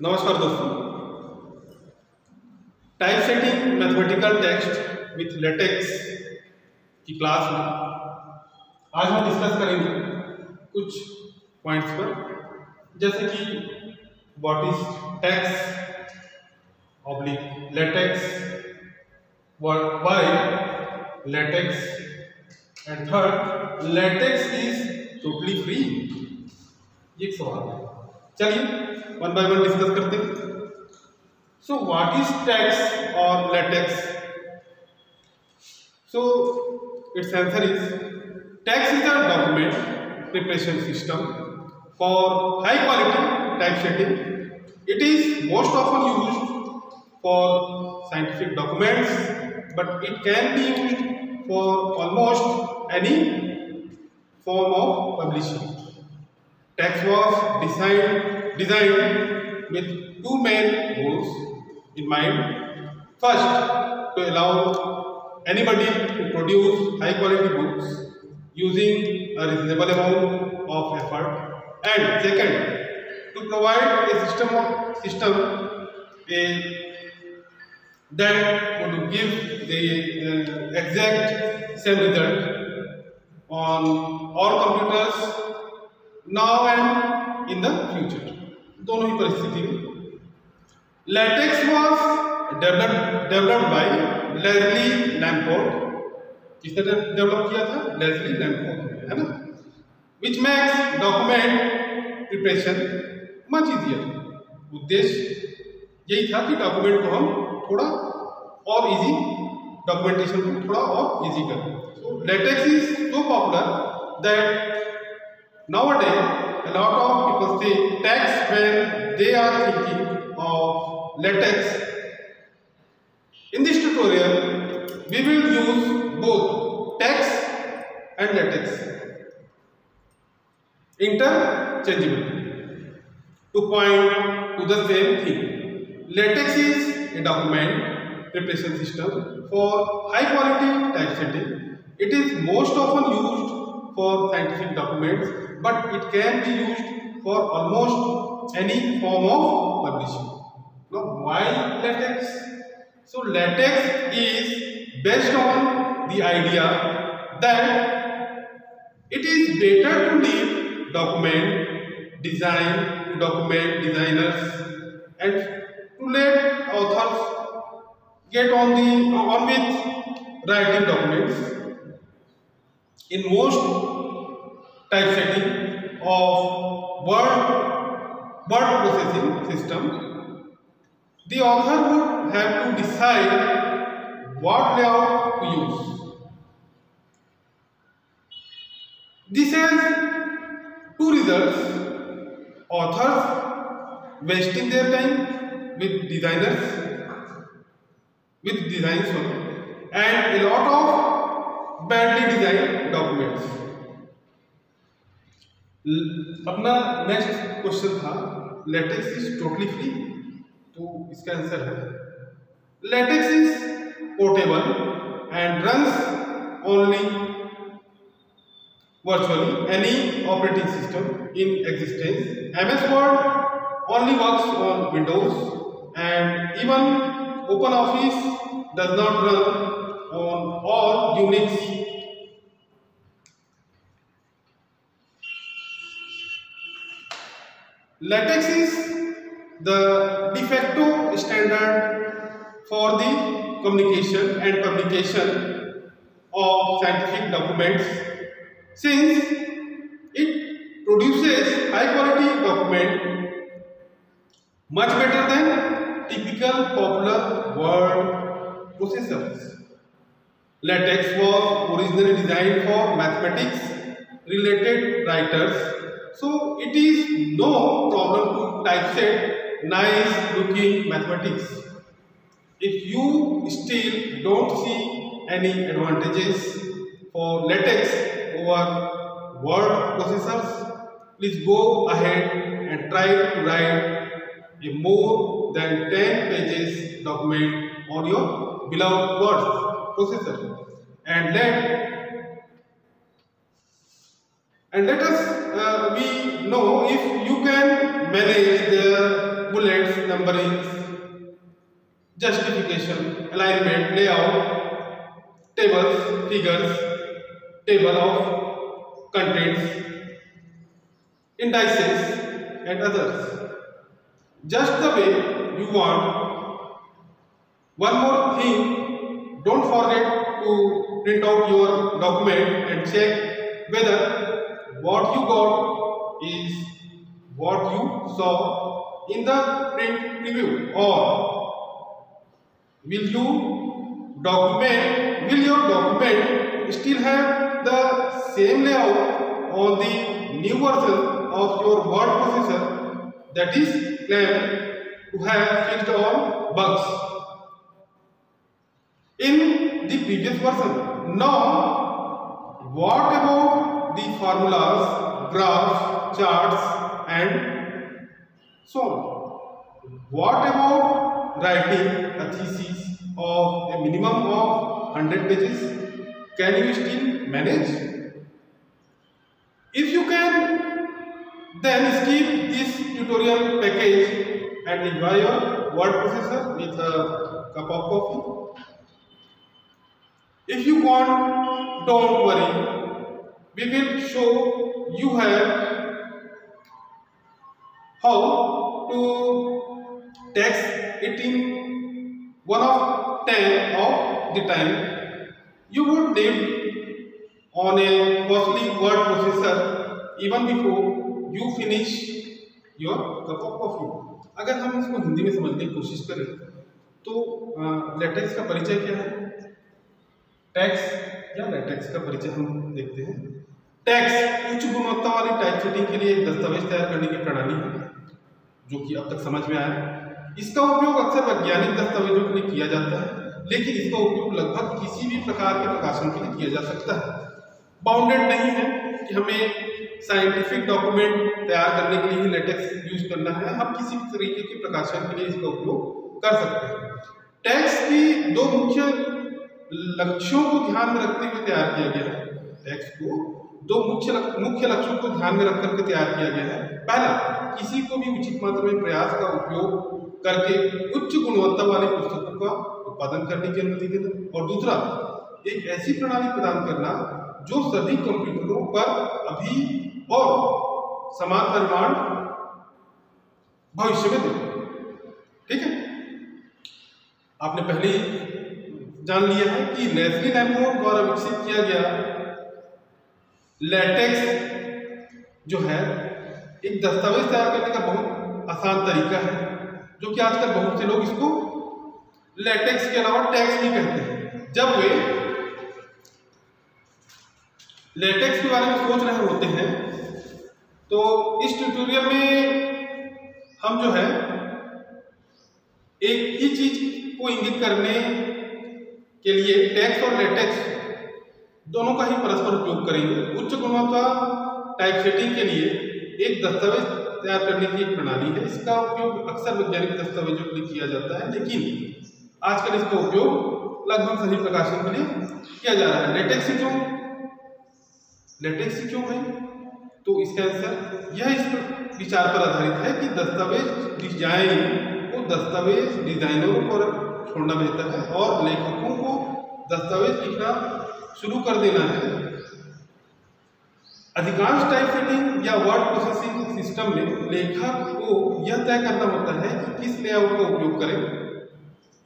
नमस्कार दोस्तों, type setting mathematical text with latex की क्लास में आज हम डिस्कस करेंगे कुछ पॉइंट्स पर, जैसे कि what is text oblique latex, why latex and third latex is totally free. ये एक सवाल है। चलिए वन बाय वन डिस्कस करते हैं। सो व्हाट इज टेक्स्ट और latex? So it's answer is text is a document preparation system for high quality type setting. It is most often used for scientific documents, but it can be used for almost any form of publishing. Text was designed with two main goals in mind. First, to allow anybody to produce high quality books using a reasonable amount of effort, and second, to provide a system that would give the exact same result on all computers now and in the future. दोनों ही परिस्थिति में LaTeX was developed by Leslie Lamport. किसने develop किया था? Leslie Lamport, है ना। Which makes document preparation much easier. उद्देश्य यही था कि डॉक्यूमेंट को हम थोड़ा और इजी, डॉक्यूमेंटेशन को थोड़ा और इजी करें। So LaTeX is so popular that nowadays a lot of people say text when they are thinking of latex. In this tutorial we will use both text and latex interchangeably to point to the same thing. Latex is a document preparation system for high quality typesetting. It is most often used for scientific documents, but it can be used for almost any form of publishing. Now, why latex? So, latex is based on the idea that it is better to leave document design to document designers and to let authors get on with writing documents. In most typesetting of word processing system, the author would have to decide what layout to use. This has two results: authors wasting their time with designs, and a lot of badly designed documents. अपना next question था latex is totally free, तो इसका answer है latex is portable and runs only virtually any operating system in existence. MS Word only works on Windows, and even OpenOffice does not run on all Unix. Latex is the de facto standard for the communication and publication of scientific documents, since it produces high quality document much better than typical popular word processors. Latex was originally designed for mathematics related writers, so it is no problem to typeset nice looking mathematics. If you still don't see any advantages for latex over word processors, please go ahead and try to write a more than 10 pages document on your beloved word processor, and let us we know if you can manage the bullets numbering, justification, alignment, layout, tables, figures, table of contents, indices and others. Just the way you want. One more thing, don't forget to print out your document and check whether what you got is what you saw in the print preview, or will your document still have the same layout on the new version of your word processor that is claimed to have fixed all bugs in the previous version. Now, what about the formulas, graphs, charts and so on? What about writing a thesis of a minimum of 100 pages? Can you still manage? If you can, then skip this tutorial package and enjoy your word processor with a cup of coffee. If you want, don't worry. We will show you how to text it in 1 of 10 of the time you would need on a costly word processor even before you finish your cup of coffee. अगर हम इसको हिंदी में समझने की कोशिश करें तो latex का परिचय क्या है? टेक्स्ट या लेटेक्स का परिचय हम देखते हैं। टेक्स्ट उच्च गुणवत्ता वाली टाइप सेटिंग के लिए एक दस्तावेज तैयार करने की प्रणाली है जो कि अब तक समझ में आया। इसका उपयोग अक्सर वैज्ञानिक दस्तावेजों के लिए किया जाता है, लेकिन इसका उपयोग लगभग किसी भी प्रकार के प्रकाशन के लिए किया जा सकता है। बाउंडेड नहीं है कि हमें साइंटिफिक डॉक्यूमेंट तैयार करने के लिए ही लेटेक्स यूज करना है, हम किसी भी तरीके के प्रकाशन के लिए इसका उपयोग कर सकते हैं। टेक्स्ट की दो मुख्य लक्ष्यों को ध्यान में रखते हुए तैयार किया गया है। टेक्स्ट को दो मुख्य लक्ष्यों को ध्यान में रख करके तैयार किया गया है। पहला, किसी को भी उचित मात्रा में प्रयास का उपयोग करके उच्च गुणवत्ता वाली पुस्तकों का उत्पादन करने की अनुमति देना, और दूसरा, एक ऐसी प्रणाली प्रदान करना जो सभी कंप्यूटरों पर अभी और समान परिमाण भविष्य में दे। ठीक है, आपने पहले ही जान लिया है कि लेस्ली लैम्बोर्ट द्वारा विकसित किया गया लेटेक्स जो है एक दस्तावेज तैयार करने का बहुत आसान तरीका है, जो कि आजकल बहुत से लोग इसको लेटेक्स के अलावा टेक्स्ट भी कहते हैं। जब वे लेटेक्स के बारे में सोच रहे होते हैं तो इस ट्यूटोरियल में हम जो है एक ही चीज को इंगित करने के लिए टेक्स्ट और लेटेक्स दोनों का ही परस्पर उपयोग करेंगे। उच्च गुणवत्ता टाइप सेटिंग के लिए एक दस्तावेज तैयार करने की एक प्रणाली है। इसका उपयोग अक्सर वैज्ञानिक दस्तावेजों के लिए किया जाता है, लेकिन आजकल इसका उपयोग लगभग सभी प्रकाशन के लिए किया जा रहा है। लेटेक्स से क्यों भाई? तो इसका आंसर यह इस विचार पर आधारित है कि दस्तावेज डिजाइन को दस्तावेज डिजाइनरों पर छोड़ना बेहतर है और लेखकों को दस्तावेज लिखना शुरू कर देना है। अधिकांश टाइप सेटिंग या वर्ड प्रोसेसिंग सिस्टम में लेखक को यह तय करना होता है कि किस लेआउट का उपयोग करें।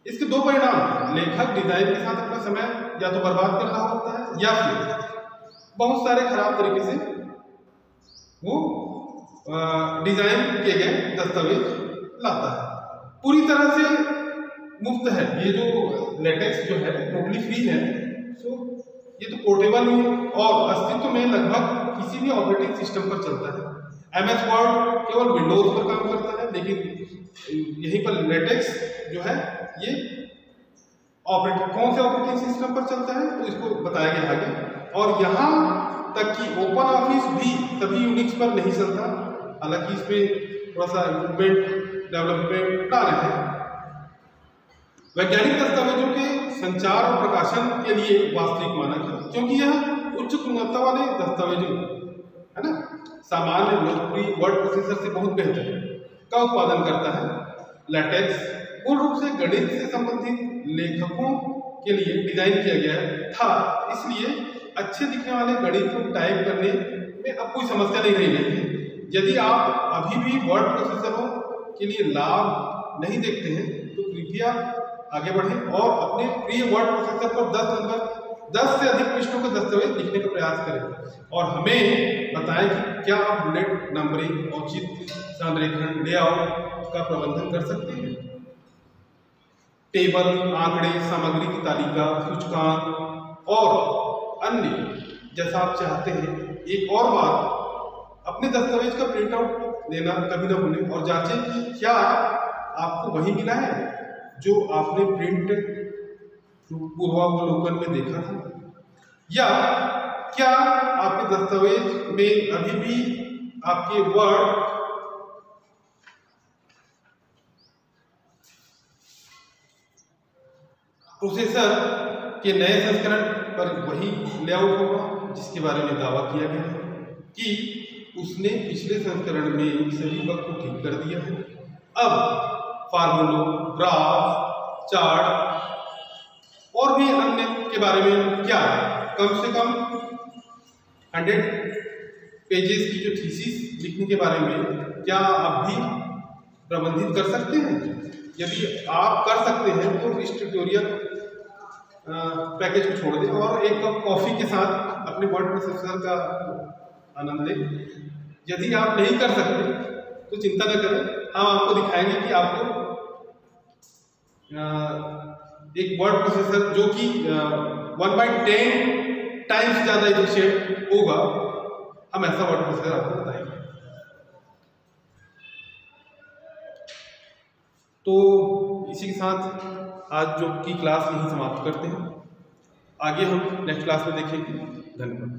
इसके दो परिणाम, लेखक डिजाइन के साथ अपना समय या तो बर्बाद कर रहा होता है या फिर बहुत सारे खराब तरीके से वो डिजाइन किए गए दस्तावेज लाता है। पूरी तरह से मुफ्त है ये जो लेटेक्स जो है, टोटली फ्री है। सो ये तो पोर्टेबल है और अस्तित्व में लगभग किसी भी ऑपरेटिंग सिस्टम पर चलता है। MS वर्ड केवल विंडोज पर काम करता है, लेकिन यहीं पर लेटेक्स जो है ये कौन से ऑपरेटिंग सिस्टम पर चलता है तो इसको बताया गया आगे। और यहाँ तक कि ओपन ऑफिस भी सभी यूनिक्स पर नहीं चलता, हालांकि इसमें थोड़ा सा इम्प्रूवमेंट डेवलपमेंट आ रहे हैं। वैज्ञानिक दस्तावेजों के संचार और प्रकाशन के लिए वास्तविक मानक है, क्योंकि यह उच्च गुणवत्ता वाले दस्तावेजों है ना सामान्य लोकप्रिय वर्ड प्रोसेसर से बहुत बेहतर का उत्पादन करता है। लेटेक्स मूल रूप से गणित से संबंधित लेखकों के लिए डिजाइन किया गया था, इसलिए अच्छे दिखने वाले गणित को टाइप करने में अब कोई समस्या नहीं रही है। यदि आप अभी भी वर्ड प्रोसेसरों के लिए लाभ नहीं देखते हैं तो कृपया आगे बढ़ें और अपने प्रिय वर्ड प्रोसेसर पर 10 से अधिक पृष्ठों का दस्तावेज लिखने का प्रयास करें और हमें बताएं कि क्या आप बुलेट नंबरिंग, औचित्य, संरेखण, लेआउट का प्रबंधन कर सकते हैं। टेबल, आंकड़े, सामग्री की तालिका, सूचकांक और अन्य जैसा आप चाहते हैं। एक और बात, अपने दस्तावेज का प्रिंट आउट लेना कभी ना भूलें और जांचें कि क्या आपको वही मिला है जो आपने प्रिंट पूर्वावलोकन में देखा था, या क्या आपके दस्तावेज में अभी भी आपके वर्ड प्रोसेसर के नए संस्करण पर वही लेआउट होगा जिसके बारे में दावा किया गया है कि उसने पिछले संस्करण में सभी बग को ठीक कर दिया है। अब फार्मूलों, ग्राफ, चार्ट और भी अन्य के बारे में क्या कम से कम 100 पेजेस की जो थीसिस लिखने के बारे में क्या आप भी प्रबंधित कर सकते हैं। यदि आप कर सकते हैं तो इस ट्यूटोरियल पैकेज को छोड़ दें और एक कप कॉफी के साथ अपने वर्ड प्रोसेसर का आनंद लें। यदि आप नहीं कर सकते तो चिंता न करें, हम आपको दिखाएंगे कि आपको एक वर्ड प्रोसेसर जो कि 1/10 टाइम्स ज़्यादा एफिशिएंट होगा, हम ऐसा वर्ड प्रोसेसर आपको बताएंगे। तो इसी के साथ आज जो की क्लास यहीं समाप्त करते हैं। आगे हम नेक्स्ट क्लास में देखेंगे। धन्यवाद।